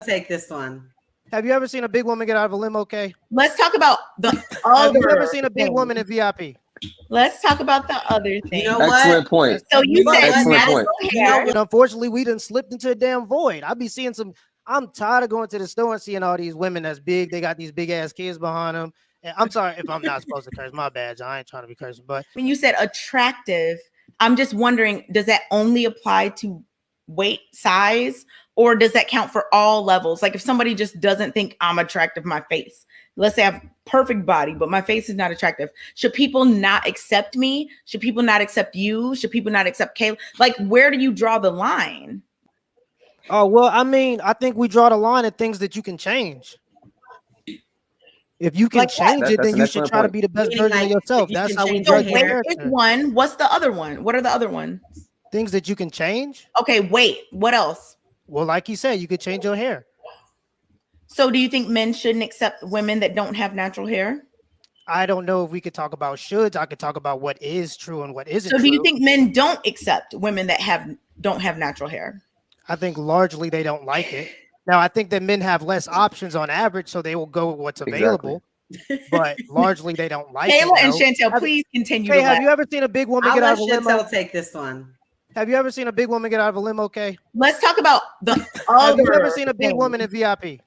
take this one. Have you ever seen a big woman get out of a limo? Okay. Let's talk about the Have other. you ever seen a big woman in VIP? Let's talk about the other thing. You know what? Excellent point. So you said Excellent natural point. hair. And unfortunately, we done slipped into a damn void. I be seeing some. I'm tired of going to the store and seeing all these women that's big. They got these big ass kids behind them. And I'm sorry if I'm not supposed to curse. My bad. I ain't trying to be cursing. But When you said attractive, I'm just wondering, does that only apply to weight, size, or does that count for all levels? Like if somebody just doesn't think I'm attractive, my face, let's say I have perfect body, but my face is not attractive. Should people not accept me? Should people not accept you? Should people not accept Kayla? Like, where do you draw the line? oh well, I mean, I think we draw the line at things that you can change. If you can Like what? change it, That's then an you should excellent try to point. be the best Meaning, version like, of yourself. you That's can how we change So judge your your hair. weight is character. one. What's the other one? What are the other ones? Things that you can change. Okay, wait. What else? Well, like you said, you could change your hair. So do you think men shouldn't accept women that don't have natural hair? I don't know if we could talk about shoulds. I could talk about what is true and what isn't So true. do you think men don't accept women that don't have natural hair? I think largely they don't like it. Now, I think that men have less options on average, so they will go with what's available. But largely they don't like it. Kayla and no. Chantel, please continue. Hey, to have laugh. you ever seen a big woman I'll get out let of a limo? Chantel take this one. Have you ever seen a big woman get out of a limo? Okay. Let's talk about the Have you other. ever seen a big thing. woman in VIP?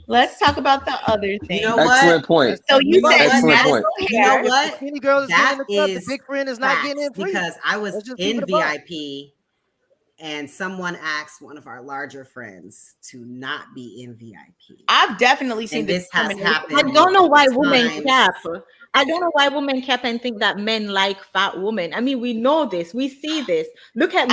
Let's talk about the other thing. You know what? Excellent point. So you But said Excellent natural point. You know hair. what? The skinny girl is That getting in the club. The is big friend is not getting in facts, free. because I was Let's just keep in it a buck. VIP and someone asked one of our larger friends to not be in VIP. I've definitely seen And this has discrimination. happened. I don't know why women times. cap. I don't know why women cap and think that men like fat women. I mean, we know this. We see this. Look at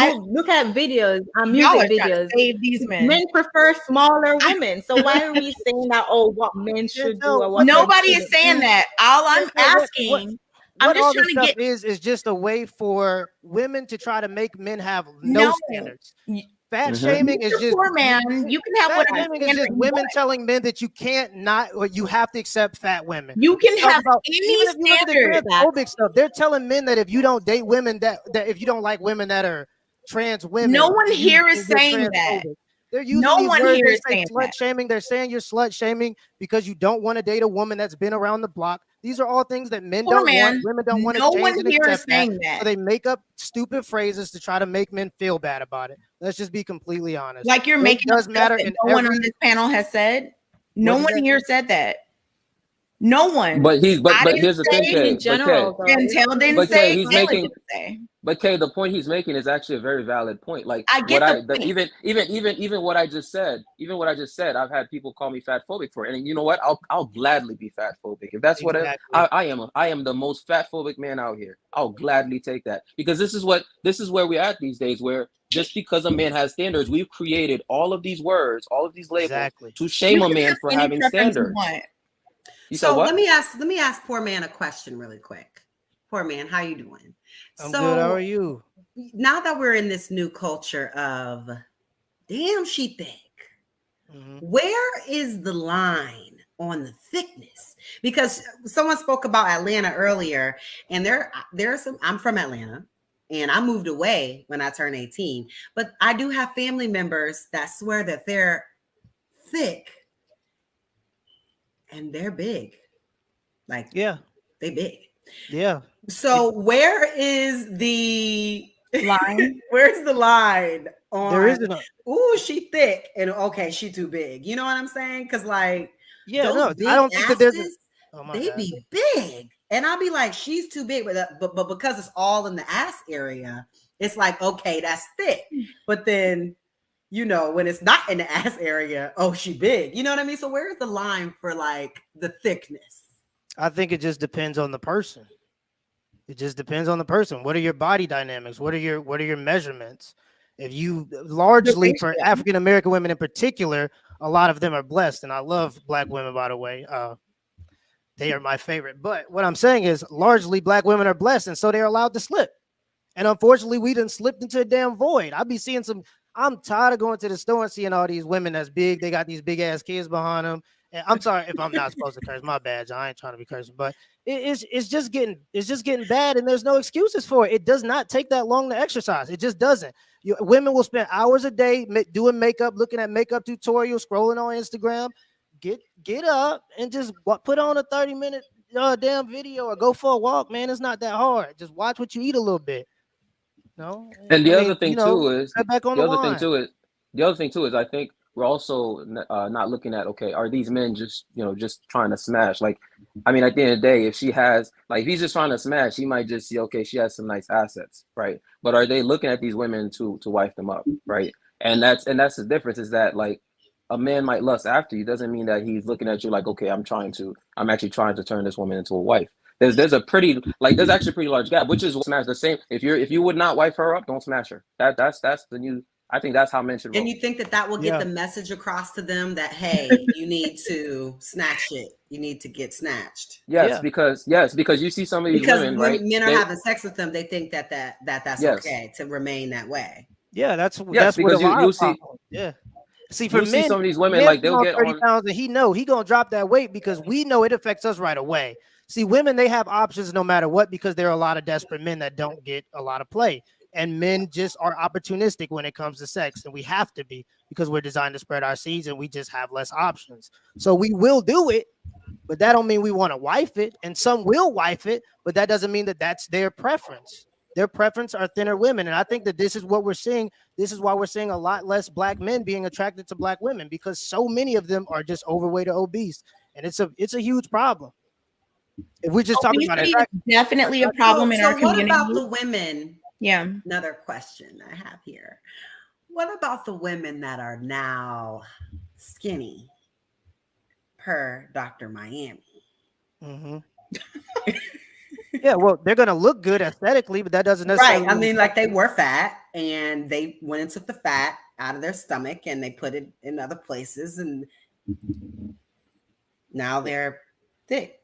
videos and Y'all music are trying to videos. save these men. Men prefer smaller women. So why are we saying that? Oh, what men should do or what men Nobody is shouldn't saying do? that. All I'm asking, I'm What just all trying this to stuff get. is just a way for women to try to make men have no No. standards. Y- Fat shaming is You're just poor man. You can have fat whatever shaming is standard just you women want. telling men that you can't not or you have to accept fat women. You can Talk have about- any even if you look at the standard. transphobic stuff, they're telling men that if you don't date women that if you don't like women that are trans women, No one you here is think you're saying that. transphobic. They're using No these one words. here They is say saying slut that. shaming. They're saying you're slut shaming because you don't want to date a woman that's been around the block. These are all things that men Poor don't man. want. Women don't want to No change one and here is accept that. saying that. So they make up stupid phrases to try to make men feel bad about it. Let's just be completely honest. Like you're It making does up matter stuff that in no one every- on this panel has said. No What is one that? here said that. No one. But I didn't here's the thing, say Kay. In general, But Kay, though. Chantel didn't But say. Kay, he's Kayla making- didn't say. But Kay, the point he's making is actually a very valid point. Like I get what the point. even what I just said, I've had people call me fat phobic for it. And you know what? I'll gladly be fat phobic. If that's what Exactly. I am the most fat phobic man out here. I'll gladly take that. Because this is where we're at these days, where just because a man has standards, we've created all of these words, all of these labels Exactly. to shame You a can man have for any having preference you standards. want. You said So what? let me ask poor man a question really quick. Poor man, how you doing? I'm good. How are you? Now that we're in this new culture of damn she thick, where is the line on the thickness? Because someone spoke about Atlanta earlier, and there are some. I'm from Atlanta, and I moved away when I turned 18. But I do have family members that swear that they're thick and they're big. Like, Yeah. they big. Yeah. So where is the Line? Where's the line on? There isn't a. Ooh, she thick, and okay, she too big. You know what I'm saying? Because like, Yeah. those No, big I don't think that there's. asses, Oh my they bad. be big, and I'll be like, she's too big, but because it's all in the ass area, it's like, okay, that's thick. But then, you know, when it's not in the ass area, oh, she big. You know what I mean? So where's the line for like the thickness? I think it just depends on the person. It just depends on the person. What are your body dynamics? What are your measurements? If you largely for African American women in particular, a lot of them are blessed, and I love Black women, by the way. They are my favorite. But what I'm saying is, largely Black women are blessed, and so they're allowed to slip. And unfortunately, we done slipped into a damn void. I be seeing some. I'm tired of going to the store and seeing all these women that's big. They got these big ass kids behind them. And I'm sorry if I'm not supposed to curse. My bad, John. I ain't trying to be cursing, but it's just getting bad, and there's no excuses for it. It does not take that long to exercise. It just doesn't. Women will spend hours a day doing makeup, looking at makeup tutorials, scrolling on Instagram. Get up and just put on a 30-minute damn video or go for a walk, man. It's not that hard. Just watch what you eat a little bit. No. And the other thing too is the other thing too is I think we're also not looking at, okay, are these men just trying to smash? Like, I mean, at the end of the day, if she has, like, if he's just trying to smash, he might just see, okay, she has some nice assets, right? But are they looking at these women to wife them up, right? And that's the difference, is that, like, a man might lust after you doesn't mean that he's looking at you like, okay, I'm actually trying to turn this woman into a wife. There's actually a pretty large gap, which is smash the same. If you would not wife her up, don't smash her. That's the new. I think that's how men should roll. And you think that will get the message across to them that, hey, you need to snatch it. You need to get snatched. Yes, because you see some of these women, right? Men are having sex with them. They think that's okay to remain that way. Yeah, that's because you see. Yeah. See, for men, see some of these women, like, they'll get 30 pounds, and he gonna drop that weight because we know it affects us right away. See, women, they have options no matter what, because there are a lot of desperate men that don't get a lot of play. And men just are opportunistic when it comes to sex. And we have to be, because we're designed to spread our seeds, and we just have less options. So we will do it, but that don't mean we want to wife it. And some will wife it, but that doesn't mean that that's their preference. Their preference are thinner women. And I think that this is what we're seeing. This is why we're seeing a lot less black men being attracted to black women, because so many of them are just overweight or obese. And it's a huge problem. If we're just talking about it, definitely a problem in our community. What about the women? Yeah. Another question I have here. What about the women that are now skinny, per Dr. Miami? Mm-hmm. Yeah, well, they're going to look good aesthetically, but that doesn't necessarily... Right. I mean, like, they were fat, and they went and took the fat out of their stomach, and they put it in other places, and now they're thick.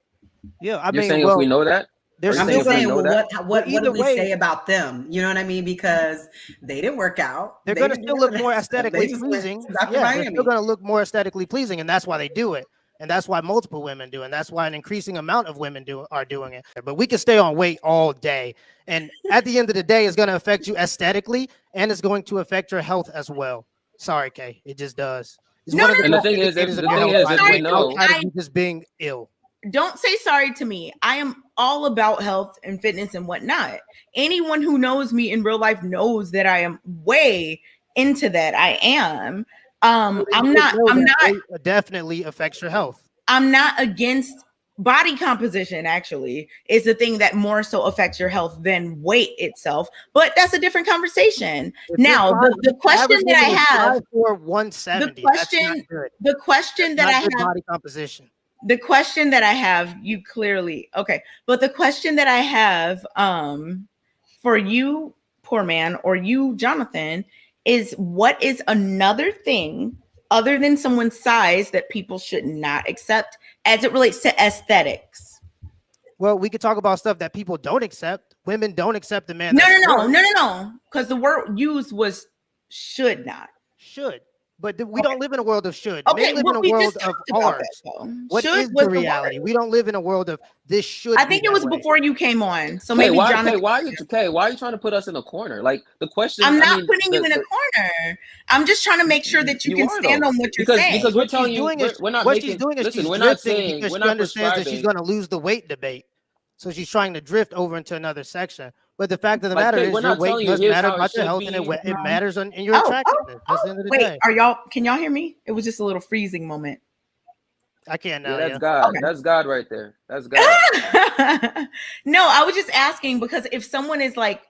Yeah, I You're mean, saying if we know that? I'm just saying, what do we say about them? You know what I mean? Because they didn't work out. They're going to still look more aesthetically pleasing. Yeah, they're still going to look more aesthetically pleasing, and that's why they do it. And that's why multiple women do, and that's why an increasing amount of women are doing it. But we can stay on weight all day, and at the end of the day, it's going to affect you aesthetically, and it's going to affect your health as well. Sorry, Kay, it just does. And the thing is, we know, just being ill. Don't say sorry to me. I am all about health and fitness and whatnot. Anyone who knows me in real life knows that I am way into that. I am. I'm not. It definitely affects your health. I'm not against body composition. Actually, is the thing that more so affects your health than weight itself. But that's a different conversation. Now, the question that I have for 170. The question that I have, body composition. The question that I have, you clearly okay. But the question that I have, for you, poor man, or you, Jonathan, is what is another thing other than someone's size that people should not accept as it relates to aesthetics? Well, we could talk about stuff that people don't accept. Women don't accept the man. No. Because the word used was should not. Should. But we don't live in a world of should. Okay, we live in a world of ours. What is the reality? We don't live in a world of this should. I think it was before you came on. So maybe Jonathan. Why are you trying to put us in a corner? Like, the question. I'm not putting you in a corner. I'm just trying to make sure that you can stand on what you're saying. Because we're telling you, we're not making. Listen, we're not saying she understands that she's going to lose the weight debate, so she's trying to drift over into another section. But the fact of the matter is, your weight does matter about your health, and it matters in your attractiveness. That's the end of the day. Can y'all hear me? It was just a little freezing moment. I can't now. Yeah, that's God. Okay. That's God right there. That's God. No, I was just asking because if someone is like,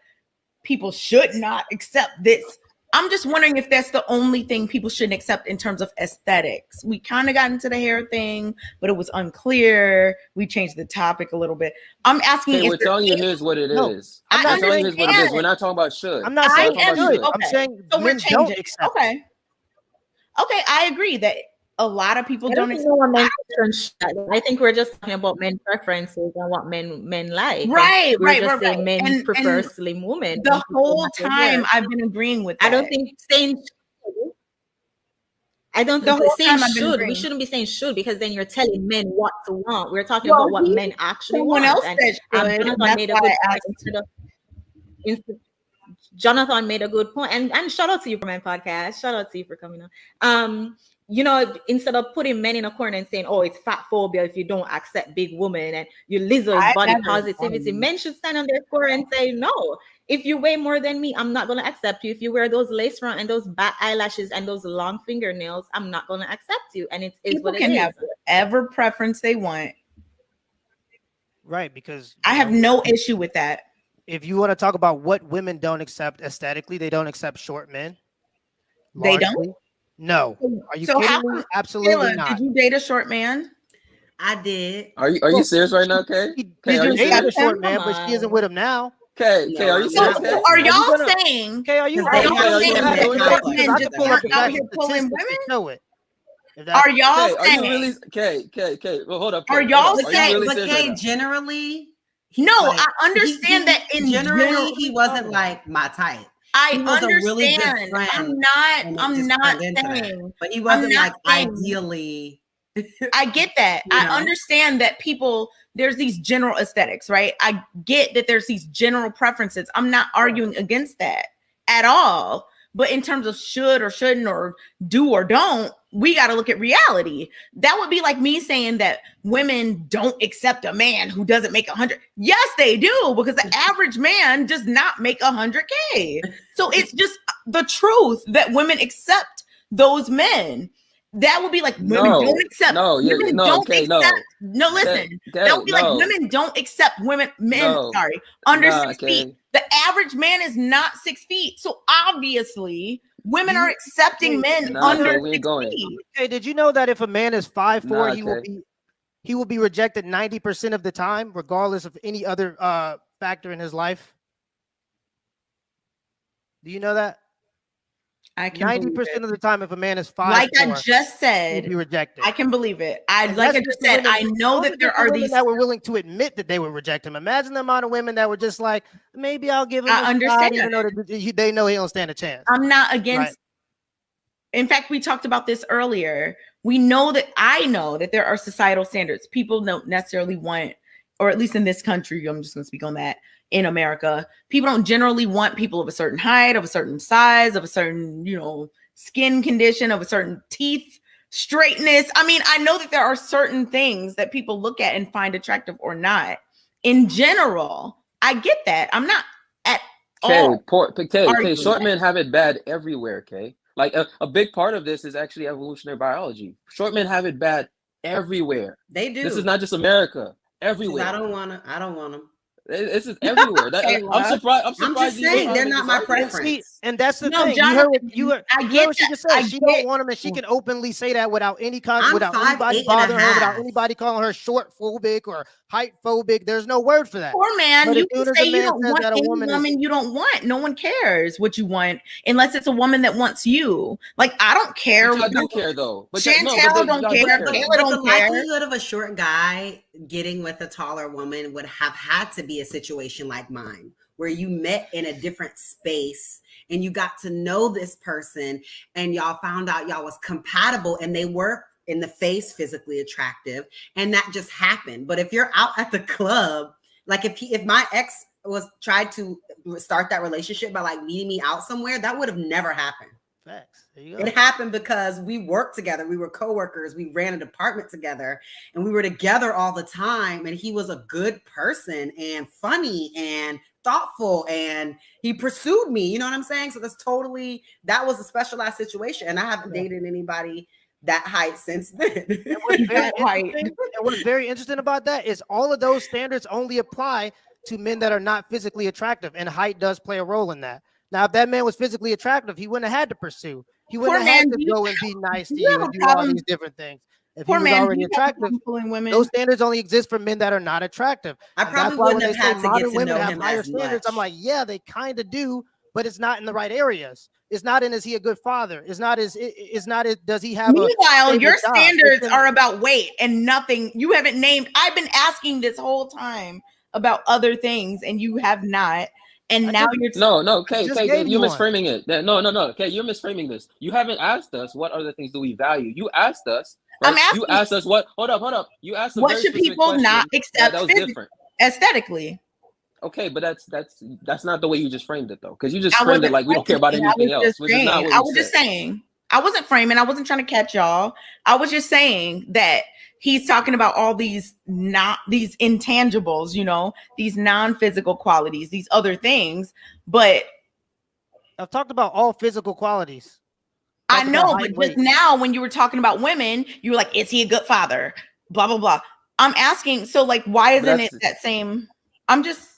people should not accept this, I'm just wondering if that's the only thing people shouldn't accept in terms of aesthetics. We kind of got into the hair thing, but it was unclear. We changed the topic a little bit. I'm asking. Hey, we're telling you here's what it is. I'm telling you here's what it is. We're not talking about should. I'm not saying should. I'm saying so we're changing. Okay, I agree that a lot of people I don't know what men I think we're just talking about men preferences and what men like. Right, we're right, just right, saying right. men prefer slim women. The whole time I've been agreeing with that. I don't think saying I don't think saying should. We shouldn't be saying should, because then you're telling men what to want. We're talking about what men actually want. Else and Jonathan made a good point. Jonathan made a good point, and shout out to you for my podcast. Shout out to you for coming on. You know, instead of putting men in a corner and saying, "Oh, it's fat phobia if you don't accept big women," and you Lizzo is body positivity, men should stand on their score and say, "No, if you weigh more than me, I'm not going to accept you. If you wear those lace front and those bat eyelashes and those long fingernails, I'm not going to accept you." And it is what it is. People can have whatever preference they want. Right, because I have no issue with that. If you want to talk about what women don't accept aesthetically, they don't accept short men. They don't? No. Are you kidding me? Absolutely not. Did you date a short man? I did. Are you serious right now, Kay? Kay, are you dating a short man, but she isn't with him now? Kay, are you serious? So are y'all saying? Kay, are you? Are y'all saying that men just aren't out here pulling women? Know it. Are y'all saying? Are you really? Kay. Well, hold up. Are y'all saying? But Kay, generally. No, I understand that in general he wasn't like my type. I understand. Really good friend, I'm not saying, but he wasn't like ideally. I get that. I understand that there's these general aesthetics, right? I get that there's these general preferences. I'm not arguing against that at all. But in terms of should or shouldn't or do or don't, we got to look at reality. That would be like me saying that women don't accept a man who doesn't make 100. Yes, they do, because the average man does not make 100K. So it's just the truth that women accept those men. That would be like women don't accept. No, listen. That would be like women don't accept men. Under 6 feet. The average man is not 6 feet. So obviously, women are accepting men under 6 feet. Hey, did you know that if a man is 5'4", he will be rejected 90% of the time, regardless of any other factor in his life? Do you know that? 90% of the time, if a man is 5'4", like I just said, he'll be rejected. I can believe it. Like I just said, I know that there are these that were willing to admit that they would reject him. Imagine the amount of women that were just like, maybe I'll give him. I understand. Even though they know he don't stand a chance. I'm not against. Right. In fact, we talked about this earlier. I know that there are societal standards. People don't necessarily want, or at least in this country, I'm just going to speak on that. In America, people don't generally want people of a certain height, of a certain size, of a certain, skin condition, of a certain teeth straightness. I mean, I know that there are certain things that people look at and find attractive or not. In general, I get that. I'm not at all. Kay, short men have it bad everywhere, Kay. Like a big part of this is actually evolutionary biology. Short men have it bad everywhere. They do. This is not just America. Everywhere. I don't want them. This is everywhere. I'm surprised. I'm just saying they're not my preference. And that's the thing. John, you heard what she just said. She don't want them, and she can openly say that without any without anybody bothering her, without anybody calling her short phobic or height phobic. There's no word for that. Poor man, you can say you don't want any woman you don't want. No one cares what you want unless it's a woman that wants you. Like I don't care. I do care though. But Chantel don't care. Kayla don't care. The likelihood of a short guy getting with a taller woman would have had to be a situation like mine, where you met in a different space and you got to know this person and y'all found out y'all was compatible and they were in the face physically attractive, and that just happened. But if you're out at the club, like if my ex tried to start that relationship by like meeting me out somewhere, that would have never happened. Facts. There you go. It happened because we worked together. We were coworkers. We ran an apartment together and we were together all the time. And he was a good person and funny and thoughtful and he pursued me. You know what I'm saying? So that was a specialized situation. And I haven't dated anybody that height since then. And what's very interesting about that is all of those standards only apply to men that are not physically attractive. And height does play a role in that. Now, if that man was physically attractive, he wouldn't have had to pursue. He wouldn't have had to go and be nice to you and do all these different things. If he was already attractive, those standards only exist for men that are not attractive. I probably wouldn't have had to get to know him higher standards. I'm like, yeah, they kind of do, but it's not in the right areas. It's not in, is he a good father? It's not does he have Meanwhile, your standards are about weight and nothing. You haven't named. I've been asking this whole time about other things, and you have not. And now you're Kay, you're misframing it. No, Kay, you're misframing this. You haven't asked us what other things do we value. You asked us. Right? I'm asking. You asked us what. Hold up. You asked us what should people not accept that was different aesthetically. Okay, but that's not the way you just framed it though, because you just framed it like we don't care about anything else, which is not what I was just saying. I wasn't framing. I wasn't trying to catch y'all. I was just saying that he's talking about all these these intangibles, you know, these non-physical qualities, these other things. But I've talked about all physical qualities. I know, but just now when you were talking about women, you were like, "Is he a good father?" Blah blah blah. I'm asking, so like, why isn't it that same?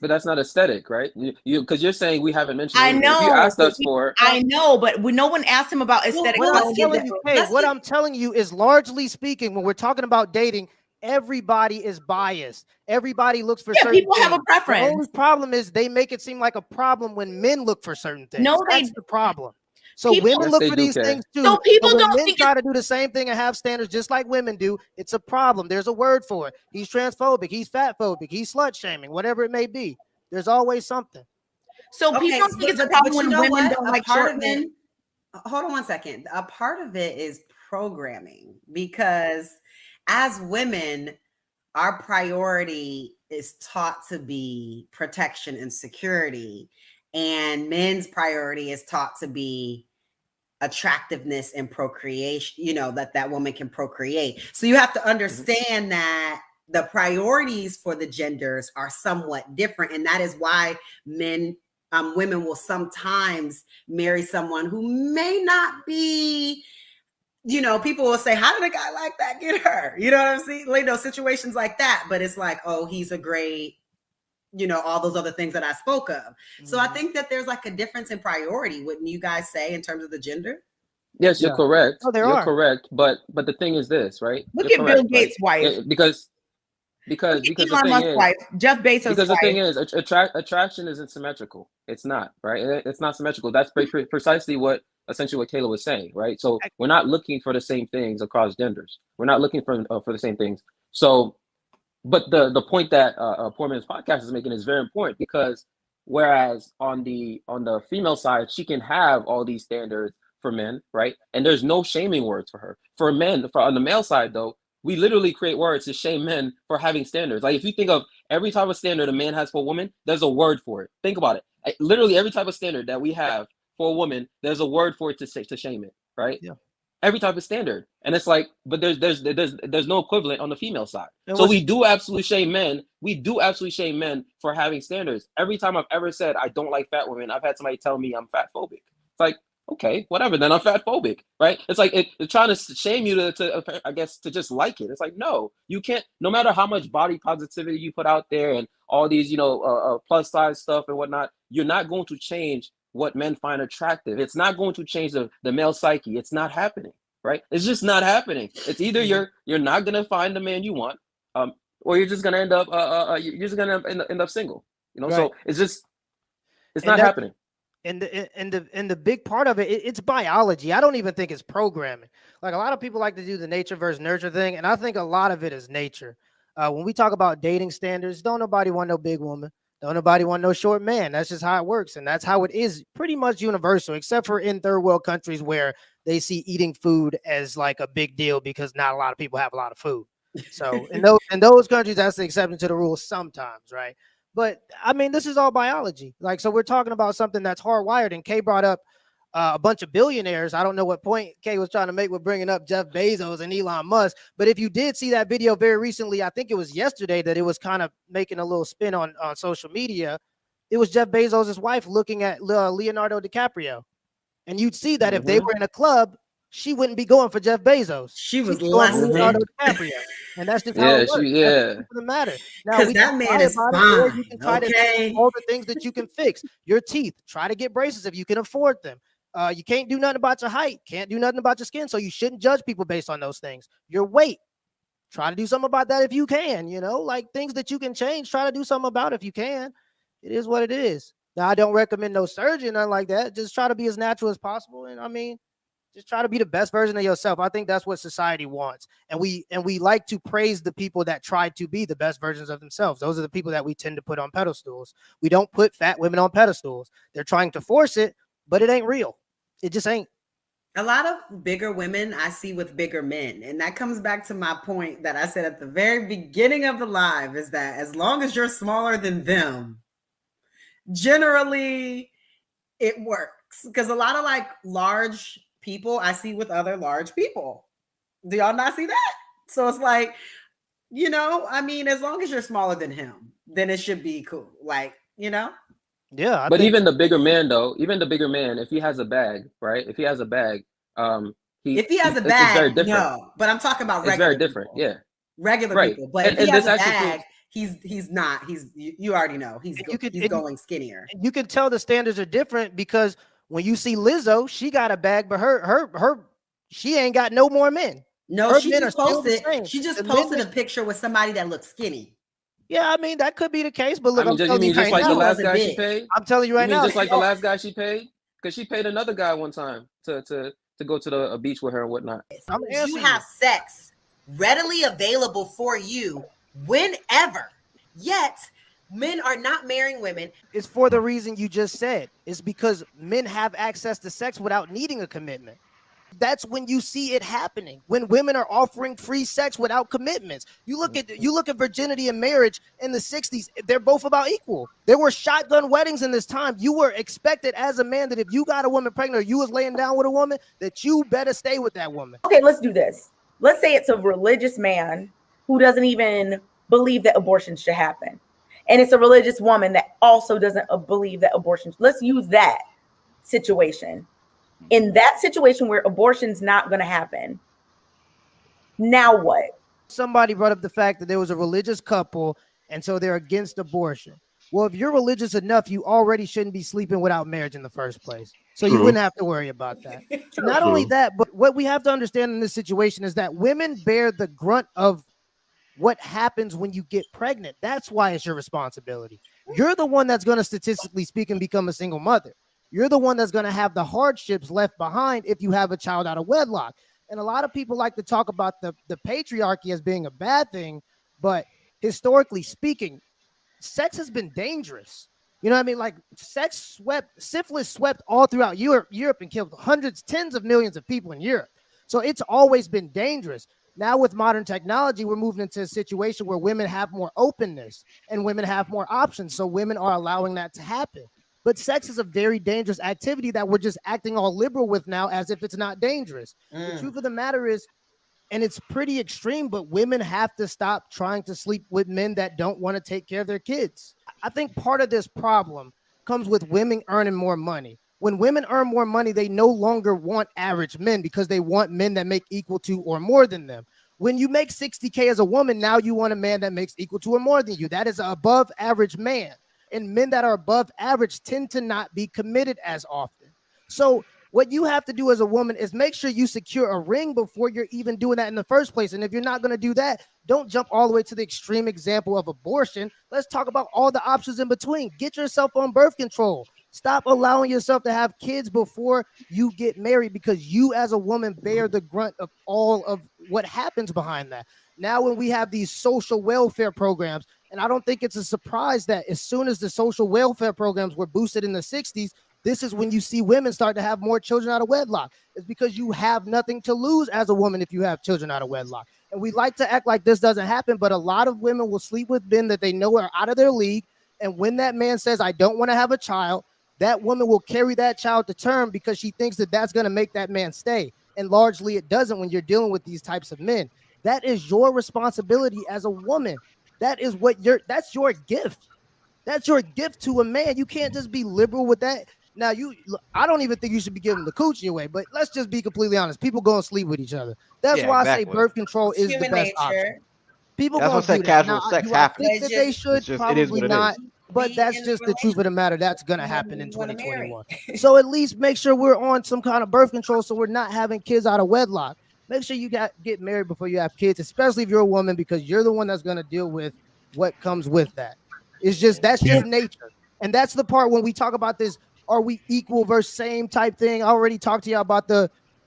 But that's not aesthetic, right? Because you're saying we haven't mentioned. I know. If you asked us for. I know, but no one asked him about aesthetic. What I'm telling you is, largely speaking, when we're talking about dating, everybody is biased. Everybody looks for certain people things. Have a preference. The only problem is they make it seem like a problem when men look for certain things. No, that's the problem. So women look for these things too. So people when don't men try to do the same thing and have standards just like women do, it's a problem. There's a word for it. He's transphobic. He's fatphobic. He's slut shaming. Whatever it may be. There's always something. So people don't think it's a problem when women don't like short men. Hold on one second. A part of it is programming, because as women, our priority is taught to be protection and security, and men's priority is taught to be attractiveness and procreation, you know, that woman can procreate. So you have to understand that the priorities for the genders are somewhat different. And that is why women will sometimes marry someone who may not be, you know, people will say, how did a guy like that get her? You know what I'm saying? Like, those situations like that. But it's like, oh, he's a great, you know, all those other things that I spoke of. Mm-hmm. So I think that there's like a difference in priority, wouldn't you guys say, in terms of the gender? Yes, you're correct. Oh, you're correct. But the thing is this, right? Look at Bill Gates' wife. Because the thing is, wife, Jeff Bezos' because the wife. thing is, attraction isn't symmetrical. It's not, right? It's not symmetrical. That's precisely what Kayla was saying, right? So we're not looking for the same things across genders. We're not looking for the same things. So, but the point that Poor Man's Podcast is making is very important, because whereas on the female side, she can have all these standards for men, right? And there's no shaming words for her. For men, on the male side though, we literally create words to shame men for having standards. Like if you think of every type of standard a man has for a woman, there's a word for it. Think about it. Literally every type of standard that we have for a woman, there's a word for it to shame it, right? Yeah. Every type of standard. And it's like, but there's no equivalent on the female side. So we do absolutely shame men. We do absolutely shame men for having standards. Every time I've ever said I don't like fat women, I've had somebody tell me I'm fat phobic. It's like, okay, whatever, then I'm fat phobic, right? It's like it's trying to shame you to I guess to just like it. It's like, no, you can't. No matter how much body positivity you put out there and all these, you know, plus size stuff and whatnot, you're not going to change what men find attractive. It's not going to change the male psyche. It's not happening, right? It's just not happening. It's either you're not gonna find the man you want, or you're just gonna end up end up single. You know, right. So it's not happening. And the big part of it's biology. I don't even think it's programming. Like a lot of people like to do the nature versus nurture thing, and I think a lot of it is nature. When we talk about dating standards, don't nobody want no big woman. Don't nobody want no short man. That's just how it works, and that's how it is pretty much universal, except for in third world countries where they see eating food as like a big deal because not a lot of people have a lot of food. So in those countries, that's the exception to the rule sometimes, right? But I mean, this is all biology. Like, so we're talking about something that's hardwired. And Kay brought up a bunch of billionaires. I don't know what point Kay was trying to make with bringing up Jeff Bezos and Elon Musk. But if you did see that video very recently, I think it was yesterday that it was kind of making a little spin on social media. It was Jeff Bezos' wife looking at Leonardo DiCaprio. And you'd see that if they were in a club, she wouldn't be going for Jeff Bezos. She was less Leonardo DiCaprio. And that's just how it works. It doesn't matter. Now, that man is fine. You can try to do all the things that you can fix. Your teeth, try to get braces if you can afford them. You can't do nothing about your height. Can't do nothing about your skin. So you shouldn't judge people based on those things. Your weight, try to do something about that if you can. You know, like things that you can change, try to do something about if you can. It is what it is. Now, I don't recommend no surgery or nothing like that. Just try to be as natural as possible. And I mean, just try to be the best version of yourself. I think that's what society wants. And we like to praise the people that try to be the best versions of themselves. Those are the people that we tend to put on pedestals. We don't put fat women on pedestals. They're trying to force it, but it ain't real. It just ain't. A lot of bigger women I see with bigger men. And that comes back to my point that I said at the very beginning of the live, is that as long as you're smaller than them, generally it works. Because a lot of like large people I see with other large people. Do y'all not see that? So it's like, you know, I mean, as long as you're smaller than him, then it should be cool. Like, you know? Yeah. But even the bigger man, though, if he has a bag, right? If he has a bag, if he has a bag, it's very different. No, but I'm talking about regular. It's very different, people. Yeah. Regular people. But if he has a bag, he's not. You already know. He's going skinnier. You can tell the standards are different because when you see Lizzo, she got a bag, but she ain't got no more men. No, she just posted a picture with somebody that looks skinny. Yeah, I mean, that could be the case, but look, you mean just like the last guy she paid? I'm telling you right now. Just like the last guy she paid? Because she paid another guy one time to go to the beach with her and whatnot. You have sex readily available for you whenever, yet men are not marrying women. It's for the reason you just said. It's because men have access to sex without needing a commitment. That's when you see it happening, when women are offering free sex without commitments. You look at virginity and marriage in the 60s, they're both about equal. There were shotgun weddings in this time. You were expected as a man that if you got a woman pregnant or you was laying down with a woman, that you better stay with that woman. Okay, let's do this. Let's say it's a religious man who doesn't even believe that abortion should happen. And it's a religious woman that also doesn't believe that abortion. Let's use that situation. In that situation where abortion's not going to happen, now what? Somebody brought up the fact that there was a religious couple, and so they're against abortion. Well, if you're religious enough, you already shouldn't be sleeping without marriage in the first place. So you wouldn't have to worry about that. Not only that, but what we have to understand in this situation is that women bear the grunt of what happens when you get pregnant. That's why it's your responsibility. You're the one that's going to, statistically speaking, become a single mother. You're the one that's going to have the hardships left behind if you have a child out of wedlock. And a lot of people like to talk about the patriarchy as being a bad thing, but historically speaking, sex has been dangerous. You know what I mean? Like syphilis swept all throughout Europe and killed hundreds, tens of millions of people in Europe. So it's always been dangerous. Now with modern technology, we're moving into a situation where women have more openness and women have more options. So women are allowing that to happen. But sex is a very dangerous activity that we're just acting all liberal with now as if it's not dangerous. The truth of the matter is, and it's pretty extreme, but women have to stop trying to sleep with men that don't want to take care of their kids. I think part of this problem comes with women earning more money. When women earn more money, they no longer want average men because they want men that make equal to or more than them. When you make $60K as a woman, now you want a man that makes equal to or more than you. That is an above average man. And men that are above average tend to not be committed as often. So what you have to do as a woman is make sure you secure a ring before you're even doing that in the first place. And if you're not going to do that, don't jump all the way to the extreme example of abortion. Let's talk about all the options in between. Get yourself on birth control. Stop allowing yourself to have kids before you get married because you as a woman bear the grunt of all of what happens behind that. Now when we have these social welfare programs, and I don't think it's a surprise that as soon as the social welfare programs were boosted in the 60s, this is when you see women start to have more children out of wedlock. It's because you have nothing to lose as a woman if you have children out of wedlock. And we like to act like this doesn't happen, but a lot of women will sleep with men that they know are out of their league. And when that man says, I don't want to have a child, that woman will carry that child to term because she thinks that that's going to make that man stay. And largely it doesn't when you're dealing with these types of men. That is your responsibility as a woman. That's your gift. That's your gift to a man. You can't just be liberal with that. Now, I don't even think you should be giving the coochie away, but let's just be completely honest. People go and sleep with each other. That's why I say birth control is the best option. People go and do casual sex happens. That they should probably not, but that's just the truth of the matter. That's going to happen in 2021. So at least make sure we're on some kind of birth control so we're not having kids out of wedlock. Make sure you get married before you have kids, especially if you're a woman, because you're the one that's going to deal with what comes with that. That's just nature. And that's the part when we talk about this, are we equal versus same type thing? I already talked to you about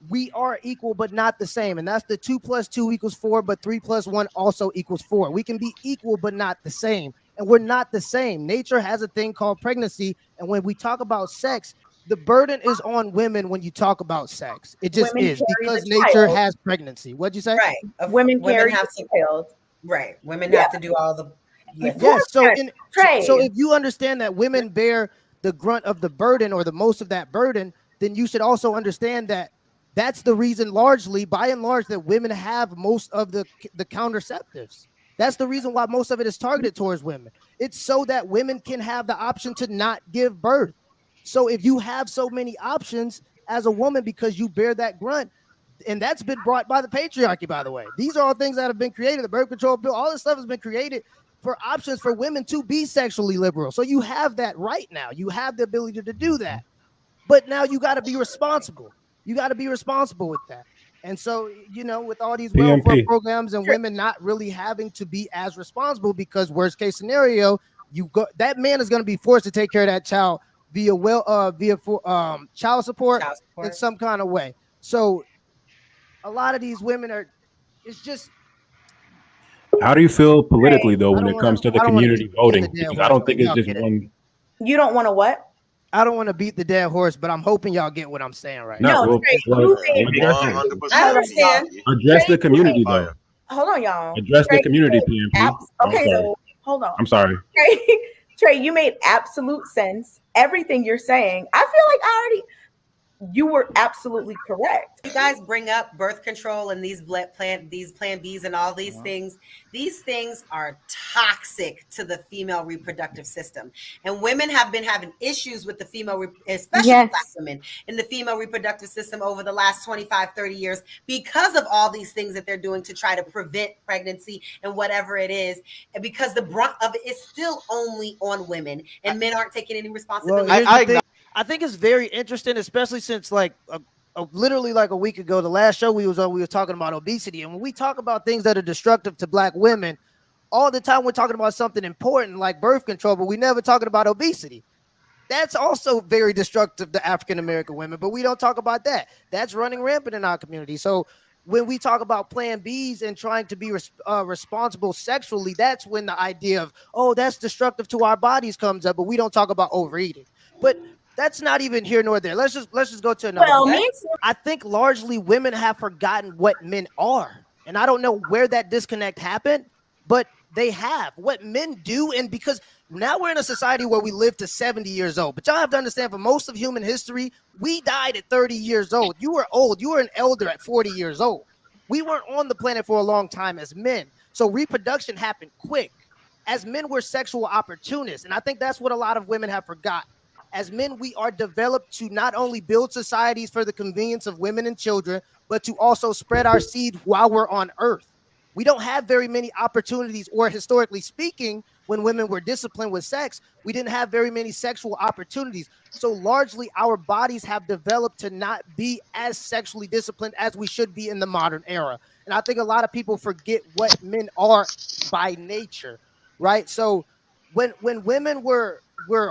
we are equal, but not the same. And that's the 2 + 2 = 4, but 3 + 1 also equals 4. We can be equal, but not the same. And we're not the same. Nature has a thing called pregnancy. And when we talk about sex, the burden is on women when you talk about sex. It just is because nature has pregnancy. What'd you say? Right. Women have to child. Right. Women have to do all the yes. So if you understand that women bear the grunt of the burden or the most of that burden, then you should also understand that that's the reason by and large, that women have most of the contraceptives. That's the reason why most of it is targeted towards women. It's so that women can have the option to not give birth. So if you have so many options as a woman because you bear that grunt, and that's been brought by the patriarchy, by the way. These are all things that have been created. The birth control bill, all this stuff has been created for options for women to be sexually liberal. So you have that right now. You have the ability to do that. But now you got to be responsible. You got to be responsible with that. And so, with all these welfare programs and women not really having to be as responsible, because worst case scenario, that man is going to be forced to take care of that child via child support in some kind of way. So a lot of these women it's just. How do you feel politically though when it comes to the community voting? Because I don't think it's just one. You don't want to what? I don't want to beat the dead horse, but I'm hoping y'all get what I'm saying right now. No, I understand. Address the community though. Hold on, y'all. Address the community, PMP. Okay, so hold on. I'm sorry. Trey, you made absolute sense. Everything you're saying, I feel like you were absolutely correct. You guys bring up birth control and these plan Bs and all these things. These things are toxic to the female reproductive system. And women have been having issues with the female, especially Black women in the female reproductive system over the last 25, 30 years because of all these things that they're doing to try to prevent pregnancy and whatever it is. And because the brunt of it is still only on women and men aren't taking any responsibility. Well, I think it's very interesting, especially since literally like a week ago, the last show we was on, we were talking about obesity. And when we talk about things that are destructive to Black women, all the time we're talking about something important like birth control, but we never talking about obesity. That's also very destructive to African-American women, but we don't talk about that. That's running rampant in our community. So when we talk about Plan Bs and trying to be responsible sexually, that's when the idea of, that's destructive to our bodies comes up, but we don't talk about overeating. But that's not even here nor there. Let's just go to another. I think largely women have forgotten what men are. And I don't know where that disconnect happened, but they have. What men do, and because now we're in a society where we live to 70 years old. But y'all have to understand, for most of human history, we died at 30 years old. You were old. You were an elder at 40 years old. We weren't on the planet for a long time as men. So reproduction happened quick. As men, we're sexual opportunists. And I think that's what a lot of women have forgotten. As men, we are developed to not only build societies for the convenience of women and children, but to also spread our seed while we're on Earth. We don't have very many opportunities, or historically speaking, when women were disciplined with sex, we didn't have very many sexual opportunities. So largely our bodies have developed to not be as sexually disciplined as we should be in the modern era. And I think a lot of people forget what men are by nature, right? So when women were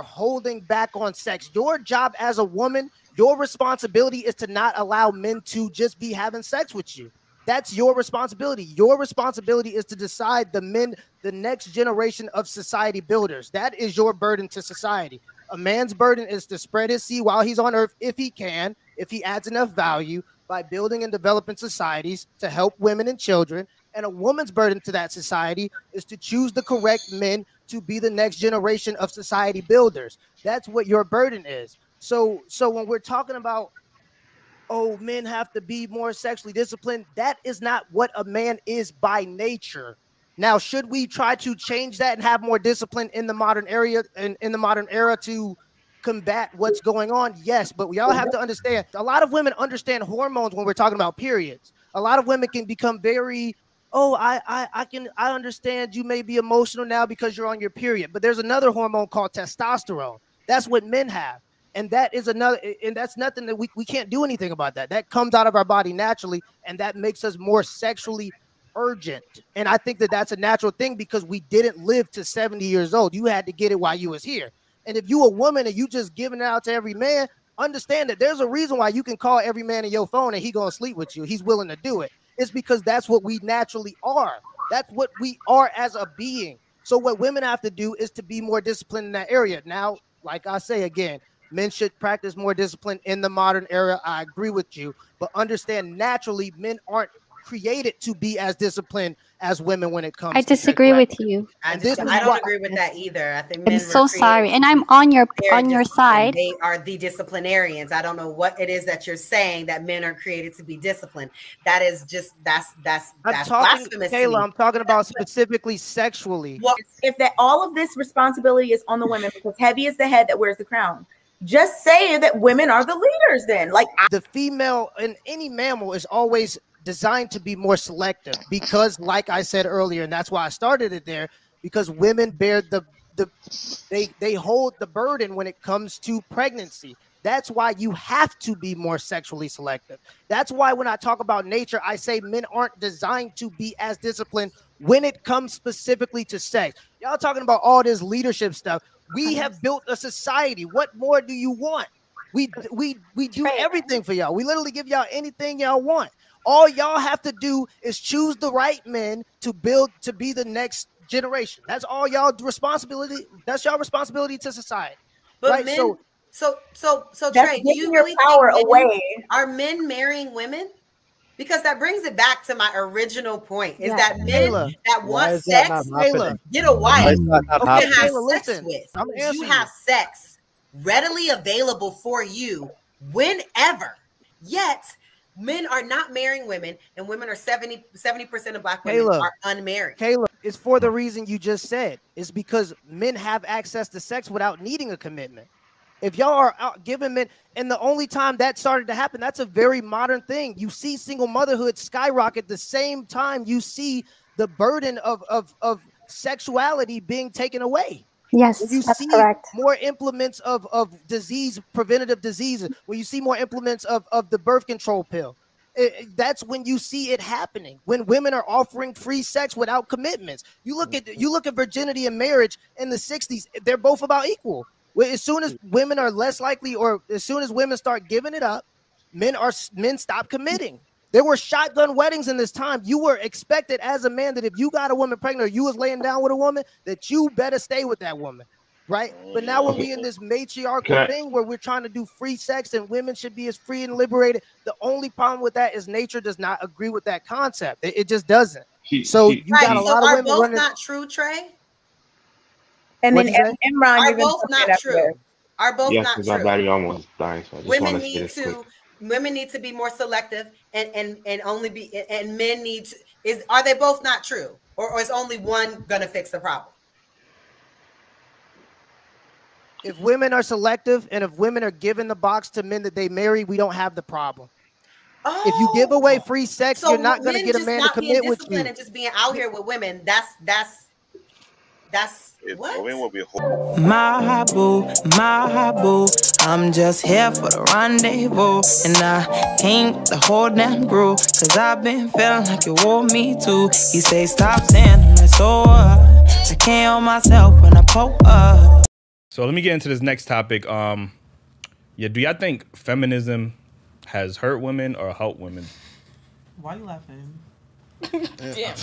holding back on sex, your job as a woman, your responsibility is to not allow men to just be having sex with you. That's your responsibility. Your responsibility is to decide the next generation of society builders. That is your burden to society. A man's burden is to spread his seed while he's on Earth, if he can, if he adds enough value by building and developing societies to help women and children. And a woman's burden to that society is to choose the correct men to be the next generation of society builders. That's what your burden is. So when we're talking about, men have to be more sexually disciplined, that is not what a man is by nature. Now, should we try to change that and have more discipline in the modern era to combat what's going on? Yes, but we all have to understand, a lot of women understand hormones when we're talking about periods. A lot of women can become very, I understand you may be emotional now because you're on your period, but there's another hormone called testosterone. That's what men have. And that's nothing that we can't do anything about that. That comes out of our body naturally, and that makes us more sexually urgent. And I think that that's a natural thing because we didn't live to 70 years old. You had to get it while you was here. And if you a woman and you just giving it out to every man, understand that there's a reason why you can call every man in your phone and he gonna sleep with you. He's willing to do it. It's because that's what we naturally are. That's what we are as a being. So what women have to do is to be more disciplined in that area. Now, like I say again, men should practice more discipline in the modern era. I agree with you, but understand naturally men aren't created to be as disciplined as women when it comes. I disagree with you. I don't agree with that either. I think men I'm so sorry, and I'm on your side. They are the disciplinarians. I don't know what it is that you're saying that men are created to be disciplined. That is just that's blasphemous. Kayla, I'm talking about specifically sexually. Well, if that all of this responsibility is on the women because heavy is the head that wears the crown. Just say that women are the leaders. Then, like the female in any mammal is always designed to be more selective because, like I said earlier, and that's why I started it there, because women bear they hold the burden when it comes to pregnancy. That's why you have to be more sexually selective. That's why when I talk about nature, I say men aren't designed to be as disciplined when it comes specifically to sex. Y'all talking about all this leadership stuff. We have built a society. What more do you want? We do everything for y'all. We literally give y'all anything y'all want. All y'all have to do is choose the right men to build to be the next generation. That's all y'all responsibility. That's y'all responsibility to society. But right? Men, so that's Trey, do you really power think away? Are men marrying women? Because that brings it back to my original point: is that men that want sex get a wife you can have sex with. You have sex readily available for you whenever. Yet men are not marrying women, and women are 70% of Black women are unmarried. Kayla, it's for the reason you just said. It's because men have access to sex without needing a commitment. If y'all are out giving men, and the only time that started to happen, that's a very modern thing. You see single motherhood skyrocket the same time you see the burden of sexuality being taken away. Yes, when you see correct. More implements of disease, preventative diseases, when you see more implements of the birth control pill, that's when you see it happening. When women are offering free sex without commitments. You look at virginity and marriage in the 60s, they're both about equal. As soon as women are less likely, or as soon as women start giving it up, men stop committing. There were shotgun weddings in this time. You were expected as a man that if you got a woman pregnant or you was laying down with a woman, that you better stay with that woman, right? But now when we in this matriarchal thing where we're trying to do free sex and women should be as free and liberated, the only problem with that is nature does not agree with that concept. It just doesn't. So you got a lot of women both not true, Trey? And then Imran, are both not true. Are both not true. My body almost dying, so I just women need to. Women need to be more selective, and only be, and men need to. Are they both not true, or is only one gonna fix the problem? If women are selective, and if women are giving the box to men that they marry, we don't have the problem. If you give away free sex, you're not gonna get a man to commit with you. And just being out here with women, that's what? My boo, I'm just here for the rendezvous, and I came the whole damn groove, cause I've been feeling like you want me to. He say stop standing there, so I can't hold myself when I poke up. So let me get into this next topic. Do y'all think feminism has hurt women or helped women? Why are you laughing? Yeah.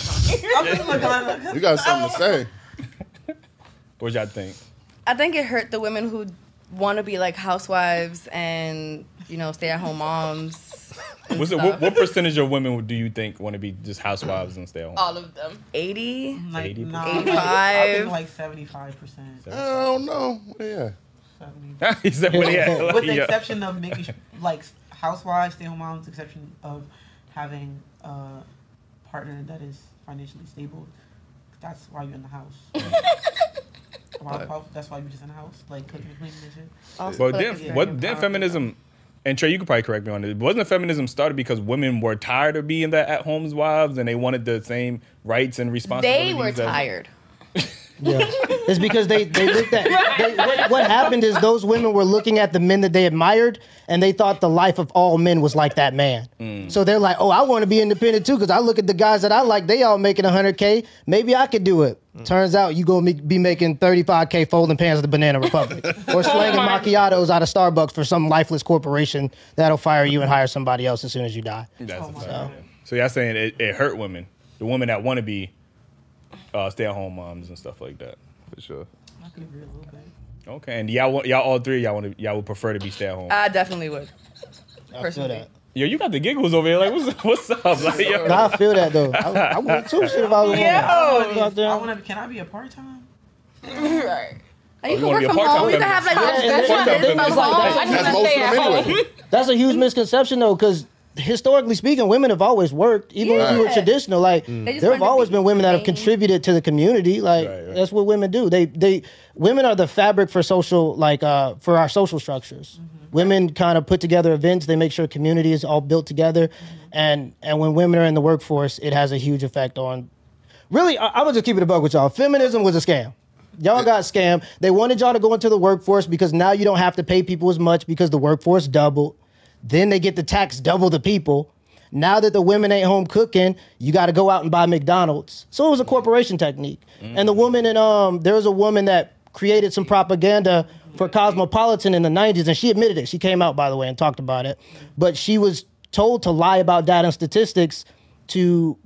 You got something to say. What y'all think? I think it hurt the women who want to be like housewives and, stay-at-home moms. What percentage of women do you think want to be just housewives and stay at home? All of them. 80? 85? I think like 75%. I don't know. Yeah. 70. He said, with the exception of making like housewives, stay-at-home moms, exception of having a partner that is financially stable. That's why you're in the house. That's why you're just in the house, like cooking and cleaning and shit. But then feminism, and Trey, you could probably correct me on this. Wasn't feminism started because women were tired of being the at-home wives and they wanted the same rights and responsibilities? They were tired. Yeah, it's because they looked at what happened is those women were looking at the men that they admired, and they thought the life of all men was like that man. So they're like, oh, I want to be independent too because I look at the guys that I like, they all making $100K. Maybe I could do it. Turns out you gonna be making $35K folding pans at the Banana Republic or slanging macchiatos out of Starbucks for some lifeless corporation that'll fire you and hire somebody else as soon as you die. So y'all saying it hurt women, the women that want to be stay-at-home moms and stuff like that. For sure. I could agree a little bit. Okay, and y'all all three y'all would prefer to be stay-at-home. I definitely would. Personally. Yo, you got the giggles over here. Like, what's up? Like, yo. No, I feel that though. I would too. Shit, if I was Can I be a part-time? Right. You can work from home. You can have like that's a huge misconception though, because historically speaking, women have always worked, even when we were traditional. Like there have always been women that have contributed to the community. Like that's what women do. Women are the fabric for social, for our social structures. Women kind of put together events. They make sure community is all built together, and when women are in the workforce, it has a huge effect on. Really, I'm gonna just keep it a buck with y'all. Feminism was a scam. Y'all got scammed. They wanted y'all to go into the workforce because now you don't have to pay people as much because the workforce doubled. Then they get the tax double the people. Now that the women ain't home cooking, you got to go out and buy McDonald's. So it was a corporation technique. And the woman there was a woman that created some propaganda for Cosmopolitan in the 90s, and she admitted it. She came out, by the way, and talked about it. But she was told to lie about data and statistics to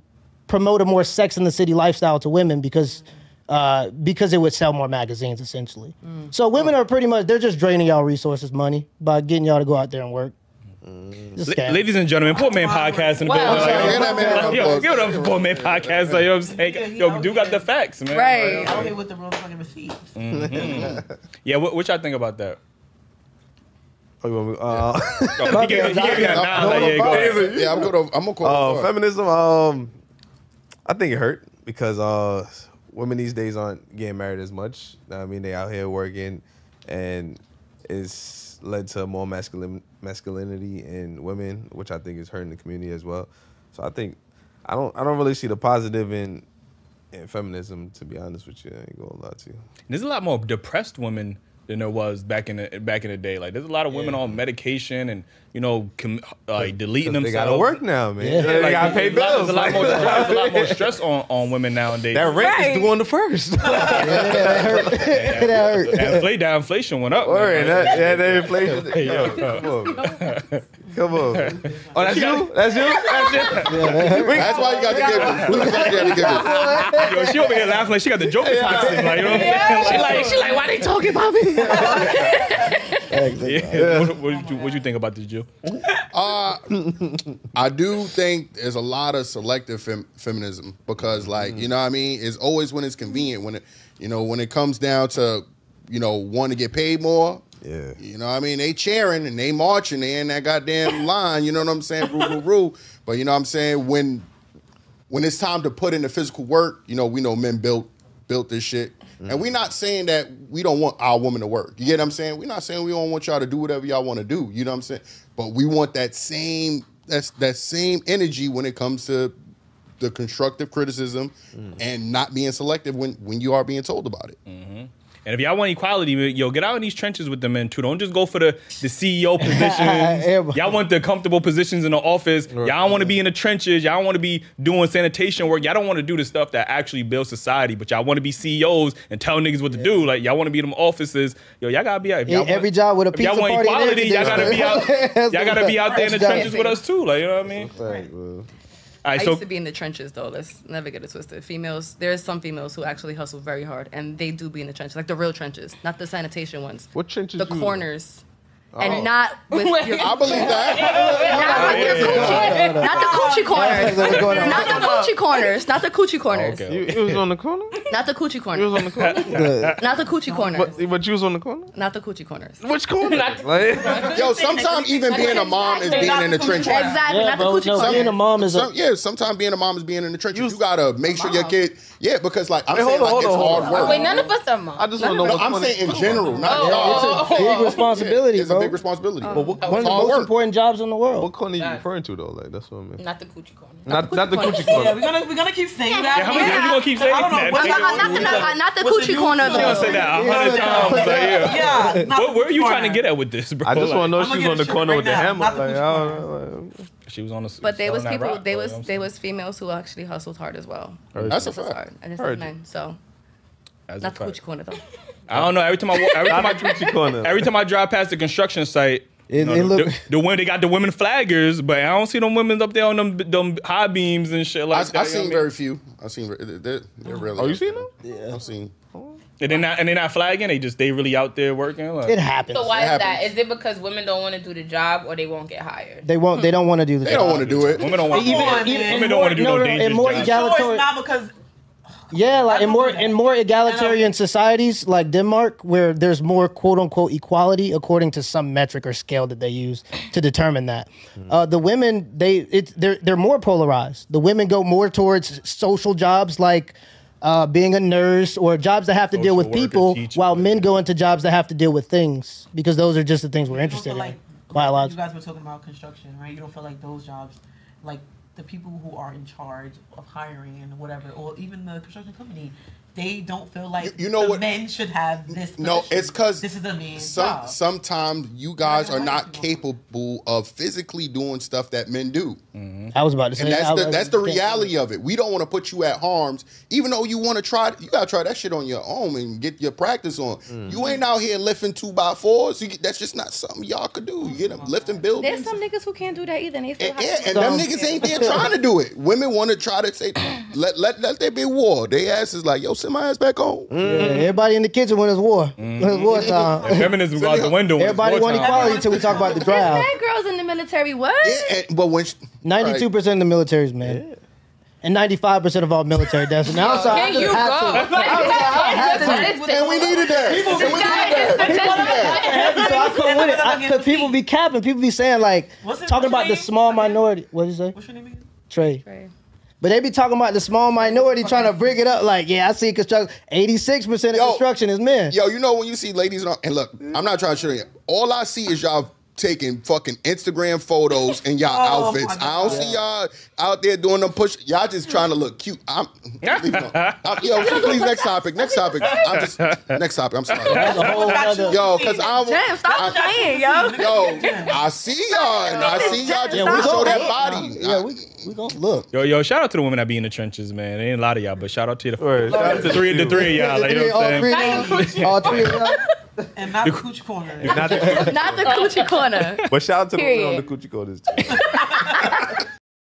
promote a more Sex in the City lifestyle to women because it would sell more magazines, essentially. So women are pretty much, they're just draining y'all resources, money, by getting y'all to go out there and work. Ladies and gentlemen, Poor Man Podcast in the building. Give it up for Poor Man Podcast. You know what I'm saying? Yo, do got the facts, man. Right. Out here with the real fucking receipts. Yeah, what y'all think about that? I'm going to feminism. I think it hurt because women these days aren't getting married as much. I mean, they out here working, and it's led to more masculinity in women, which I think is hurting the community as well. So I think I don't really see the positive in feminism, to be honest with you. I ain't gonna lie to you. There's a lot more depressed women than there was back in the day. Like there's a lot of women on medication and deleting themselves. They gotta work now, man. Yeah. They gotta pay bills. There's a lot more stress on women nowadays. That rent is due on the first. That hurt. That inflation went up. That inflation. Hey, yo, come on. Oh, that's you? That's you? That's why you got the giggles. Yo, she over here laughing like she got the Joker toxin. Like, you know what I'm saying? She like, why they talking about me? What you think about this, Jill? I do think there's a lot of selective feminism because, you know what I mean? It's always when it's convenient. When it comes down to, want to get paid more. Yeah. You know what I mean? They cheering and they marching. They in that goddamn line. You know what I'm saying? Roo. But you know what I'm saying? When it's time to put in the physical work, we know men built this shit. And we're not saying that we don't want our woman to work. You get what I'm saying? We're not saying we don't want y'all to do whatever y'all want to do. You know what I'm saying? But we want that same energy when it comes to the constructive criticism and not being selective when you are being told about it. And if y'all want equality, yo, get out in these trenches with the men too. Don't just go for the CEO positions. Y'all want the comfortable positions in the office. Y'all don't want to be in the trenches. Y'all don't want to be doing sanitation work. Y'all don't want to do the stuff that actually builds society. But y'all want to be CEOs and tell niggas what to do. Like y'all want to be in them offices. Yo, y'all gotta be out. Every job with a pizza party. Y'all want equality. Y'all gotta be out. Y'all gotta be out there in the trenches with us too. Like you know what I mean? Right, bro. I used to be in the trenches, though. Let's never get it twisted. There's some females who actually hustle very hard, and they do be in the trenches, like the real trenches, not the sanitation ones. What trenches? The corners. And not with your... I believe that. Not the coochie corners. Not the coochie corners. Not the coochie corners. Okay. You was on the corner? Not the coochie corners. You was on the corner? Not the coochie corners. But you was on the corner? Not the coochie corners. Which corner? Yo, sometimes even being a mom is being in the trenches. Exactly. Not the coochie corners. Being a mom is sometimes being a mom is being in the trenches. You gotta make sure your kid... Yeah, because I'm saying it's hard work. Wait, none of us are moms. I just want to know I'm saying in general, not it's a big responsibility, bro. a big responsibility. But one of the most important jobs in the world. What corner are you referring to though? Like that's what I mean. Not the coochie corner. Not the coochie corner. Yeah, we're gonna keep saying that. Yeah, how many times you gonna keep saying that? Not the coochie corner You gonna say though. that 100 times? Like, Yeah. Where are you trying to get at with this, bro? I just want to know if I'ma she's get on the a corner shirt with the right now. hammer. Not the Like, coochie I don't know. She was on the. But there was selling that people. rock, There bro, was you know what I'm there was females who actually hustled hard as well. That's a Hustled fact. hard. And it's Heard men. So That's not a the fact. coochie corner though. I don't know. Every time I drive past the construction site, the women they got the women flaggers, but I don't see them women up there on them high beams and shit like that. I've seen very few. I've seen they're really. Oh, you seen them? Yeah, I've seen. And they're not flagging. They really out there working. Like. It happens. So why is that? Is it because women don't want to do the job, or they won't get hired? They won't. They don't want to do the job. They don't want to do it. Women don't want to do it. Women don't want to do no dangerous more jobs. egalitarian. It's not because. Yeah, like in more egalitarian societies like Denmark, where there's more quote unquote equality according to some metric or scale that they use to determine that. The women they're more polarized. The women go more towards social jobs like being a nurse or jobs that have to deal with people, while men go into jobs that have to deal with things because those are just the things we're interested in. Biological. You guys were talking about construction, right? You don't feel like those jobs, like the people who are in charge of hiring and whatever, or even the construction company, they don't feel like men should have this position. No, it's because this is a man's job. Sometimes you guys are not capable of physically doing stuff that men do. I was about to say, and that's the reality of it. We don't want to put you at harms, even though you want to try. You gotta try that shit on your own and get your practice on. You ain't out here lifting 2x4s. That's just not something y'all could do. You get them lifting buildings. There's some niggas who can't do that either. And they still and them niggas ain't there trying to do it. Women want to try to say, let there be war. They ass is like, yo, send my ass back home. Yeah, everybody in the kitchen when it's war. When it's war time. Feminism go out the window. Everybody want equality until we talk about the draft. There's mad girls in the military. What? Yeah, but when 92% of the military is men. And 95% of all military deaths. Now I'm sorry. Here you go. And we needed that. Because people be capping. People be saying like, talking about the small minority. What did you say? What's your name again? Trey. But they be talking about the small minority trying to bring it up like, yeah, I see construction. 86% of construction is men. Yo, you know when you see ladies, and look, I'm not trying to show you. All I see is y'all taking fucking Instagram photos in y'all outfits. I don't see y'all out there doing them push. Y'all just trying to look cute. Yo, please, next topic. I'm sorry. Yo, because stop playing, yo. I see y'all, and I see y'all just want to show that body. Yeah, we gonna look. Yo, shout out to the women that be in the trenches, man. There ain't a lot of y'all, but shout out to the three of y'all. Like, you know what I'm saying? All three of y'all. And not the coochie corner. Not the coochie corner. But shout out to the women on Period. the coochie corners too.